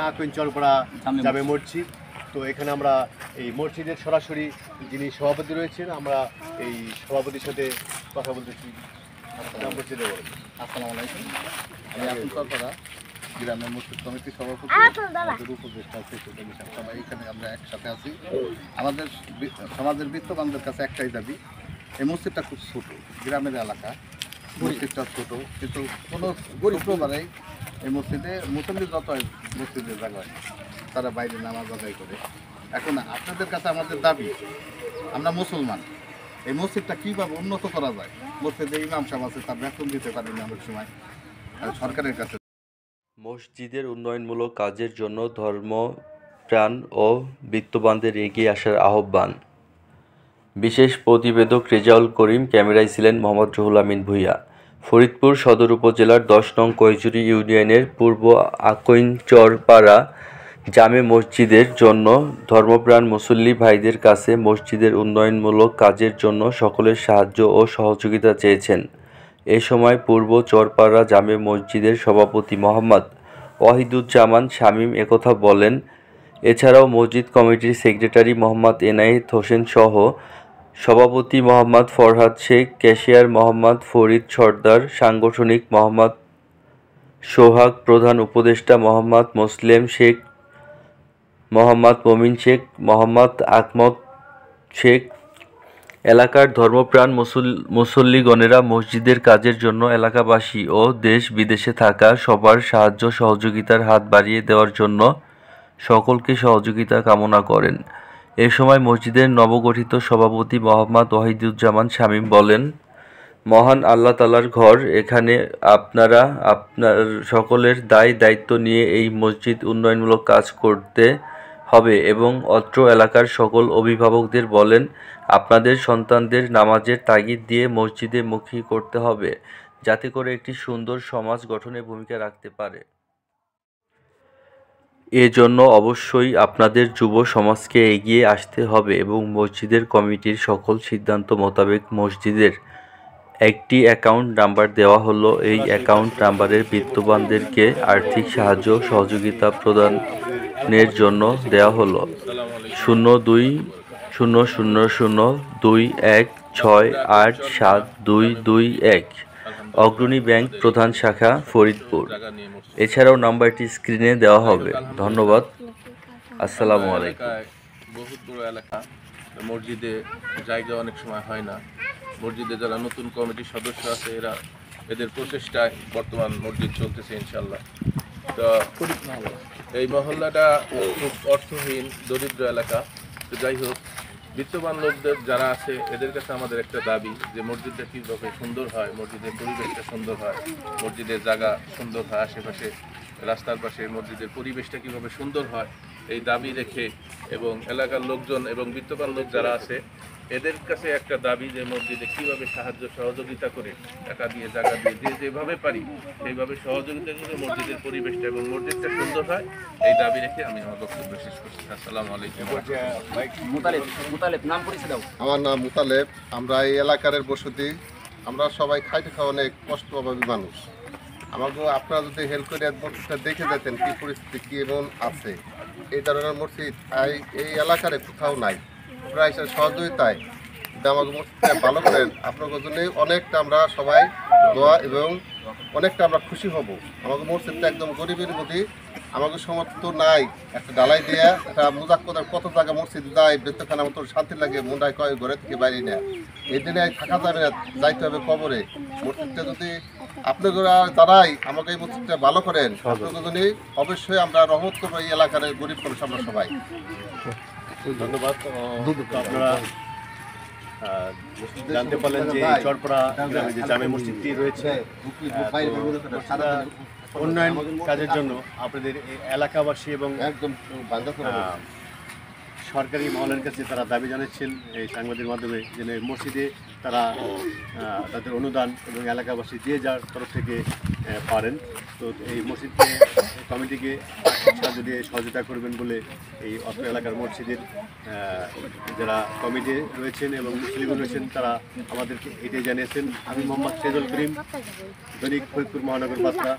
আকৈন চরপাড়া জামে মসজিদ। তো এখানে আমরা এই মসজিদের সরাসরি যিনি সভাপতি রয়েছেন, আমরা এই সভাপতির সাথে কথা বলতেছি। মসজিদে বলেন। আসসালামু আলাইকুম, আমি আকৈন চরপাড়া গ্রামের মসজিদ কমিটির সভাপতি, আমাদের উপদেষ্টা সবাই এখানে আমরা একসাথে আছি। আমাদের সমাজের বিত্তবানদের কাছে একটাই দাবি, এই মসজিদটা খুব ছোট, গ্রামের এলাকা, মসজিদটা ছোট, কিন্তু কোনো শুক্রবারে এই মসজিদে মুসল্লি যত মসজিদের জায়গায় তারা বাইরে নামাজ আদায় করে। এখন আপনাদের কাছে আমাদের দাবি, আমরা মুসলমান, এই মসজিদটা কীভাবে উন্নত করা যায়। মসজিদে ইমাম সাহেব আছে, তার বেতন দিতে পারি না অনেক সময়, সরকারের কাছে। মসজিদের উন্নয়নমূলক কাজের জন্য ধর্মপ্রাণ ও বিত্তবানদের এগিয়ে আসার আহ্বান। বিশেষ প্রতিবেদক রেজাউল করিম, ক্যামেরায় ছিলেন মোহাম্মদ রুহুল আমিন ভূঁইয়া। ফরিদপুর সদর উপজেলার 10 নং কৈজুরি ইউনিয়নের পূর্ব আকৈনচরপাড়া জামে মসজিদের জন্য ধর্মপ্রাণ মুসল্লি ভাইদের কাছে মসজিদের উন্নয়নমূলক কাজের জন্য সকলের সাহায্য ও সহযোগিতা চেয়েছেন। এ সময় পূর্ব চরপাড়া জামে মসজিদের সভাপতি মোহাম্মদ ওয়াহিদুজ্জামান শামীম একথা বলেন। এছাড়াও মসজিদ কমিটির সেক্রেটারি মোহাম্মদ এনায়েত হোসেন সহ সভাপতি মোহাম্মদ ফরহাদ শেখ, ক্যাশিয়ার মোহাম্মদ ফরিদ সর্দার, সাংগঠনিক মোহাম্মদ সোহাগ, প্রধান উপদেষ্টা মোহাম্মদ মোসলেম শেখ, মোহাম্মদ মমিন শেখ, মোহাম্মদ আকমদ শেখ, এলাকার ধর্মপ্রাণ মুসল্লিগণেরা মসজিদের কাজের জন্য এলাকাবাসী ও দেশ বিদেশে থাকা সবার সাহায্য সহযোগিতার হাত বাড়িয়ে দেওয়ার জন্য সকলকে সহযোগিতা কামনা করেন। এ সময় মসজিদের নবগঠিত সভাপতি মোহাম্মদ ওয়াহিদুজ্জামান শামীম বলেন, মহান আল্লাহ তাআলার ঘর, এখানে আপনারা আপনার সকলের দায়িত্ব নিয়ে এই মসজিদ উন্নয়নমূলক কাজ করতে হবে এবং অত্র এলাকার সকল অভিভাবকদের বলেন আপনাদের সন্তানদের নামাজের তাগিদ দিয়ে মসজিদে মুখী করতে হবে, যাতে করে একটি সুন্দর সমাজ গঠনে ভূমিকা রাখতে পারে। এজন্য অবশ্যই আপনাদের যুব সমাজকে এগিয়ে আসতে হবে এবং মসজিদের কমিটির সকল সিদ্ধান্ত মোতাবেক মসজিদের একটি অ্যাকাউন্ট নাম্বার দেওয়া হলো। এই অ্যাকাউন্ট নাম্বারের বিত্তবানদেরকে আর্থিক সাহায্য সহযোগিতা প্রদানের জন্য দেওয়া হলো 02000216872221, অগ্রণী ব্যাংক, প্রধান শাখা, ফরিদপুর। এছাড়াও নাম্বারটি স্ক্রিনে দেওয়া হবে। ধন্যবাদ। আসসালামু আলাইকুম। বহুত বড় এলাকা, মসজিদে জায়গা অনেক সময় হয় না। মসজিদে যারা নতুন কমিটির সদস্য আছে এদের প্রচেষ্টায় বর্তমান মসজিদ চলতেছে ইনশাল্লাহ। তো এই মহল্লাটা খুব অর্থহীন দরিদ্র এলাকা। তো যাই হোক, বিত্তবান লোকদের যারা আছে এদের কাছে আমাদের একটা দাবি যে মসজিদটা কীভাবে সুন্দর হয়, মসজিদের পরিবেশটা সুন্দর হয়, মসজিদের জায়গা সুন্দর হয়, আশেপাশে রাস্তার পাশে মসজিদের পরিবেশটা কীভাবে সুন্দর হয়, এই দাবি রেখে এবং এলাকার লোকজন এবং বিত্তবান লোক যারা আছে এদের কাছে একটা দাবি যে মসজিদে কীভাবে সাহায্য সহযোগিতা করে, টাকা দিয়ে, জায়গা দিয়ে, যেভাবে পারি সেইভাবে সহযোগিতা করে মসজিদের পরিবেশটা এবং মসজিদটা সুন্দর হয়, এই দাবি রেখে আমি আমার বক্তব্য শেষ করছি। আসসালামু আলাইকুম। আমার নাম মুতালেব, আমরা এই এলাকার বসতি, আমরা সবাই খাইতে খাওয়া অনেক কষ্ট অভাবী মানুষ। আমাকে আপনারা যদি হেল্প করে মসজিদটা দেখে যেতেন কী পরিস্থিতি কী এমন আছে, এই ধরনের মসজিদ এই এলাকার কোথাও নাই। প্রায় সহযোগিতায় যদি আমাকে মসজিদটা ভালো করেন, আপনার জন্য অনেকটা আমরা সবাই দোয়া এবং অনেকটা আমরা খুশি হব। আমাকে মসজিদটা একদম গরিবের মধ্যে, আমাকে সমর্থ নাই একটা ডালাই দেয়া একটা মোজাক কোথার কত জায়গা মসজিদ যায়, বেতখানা মতো শান্তি লাগে, মনটায় কয় ঘরে থেকে বাইরে নেয়। এই দিনে থাকা যাবে না, যাইতে হবে কবরে। মসজিদটা যদি আপনারা যারাই আমাকে এই মসজিদটা ভালো করেন, আপনাদের জন্য অবশ্যই আমরা রহমত করবো এই এলাকার গরিব মানুষ আমরা সবাই। ধন্যবাদ। আপনারা জানতে পারলেন যে চরপাড়া গ্রামে যে জামে মসজিদটি রয়েছে, উন্নয়ন কাজের জন্য আপনাদের এলাকাবাসী এবং একদম সরকারি মহলের কাছে তারা দাবি জানাচ্ছেন এই সাংবাদিক মাধ্যমে যে মসজিদে তারা তাদের অনুদান এবং এলাকাবাসী যে যার তরফ থেকে পারেন। তো এই মসজিদকে কমিটিকে যদি সহযোগিতা করবেন বলে এই অত্র এলাকার মসজিদের যারা কমিটি রয়েছেন এবং মুসলিম রয়েছেন তারা আমাদেরকে এটাই জানিয়েছেন। আমি মোহাম্মদ রেজাউল করিম, দৈনিক ফরিদপুর মহানগর বার্তা।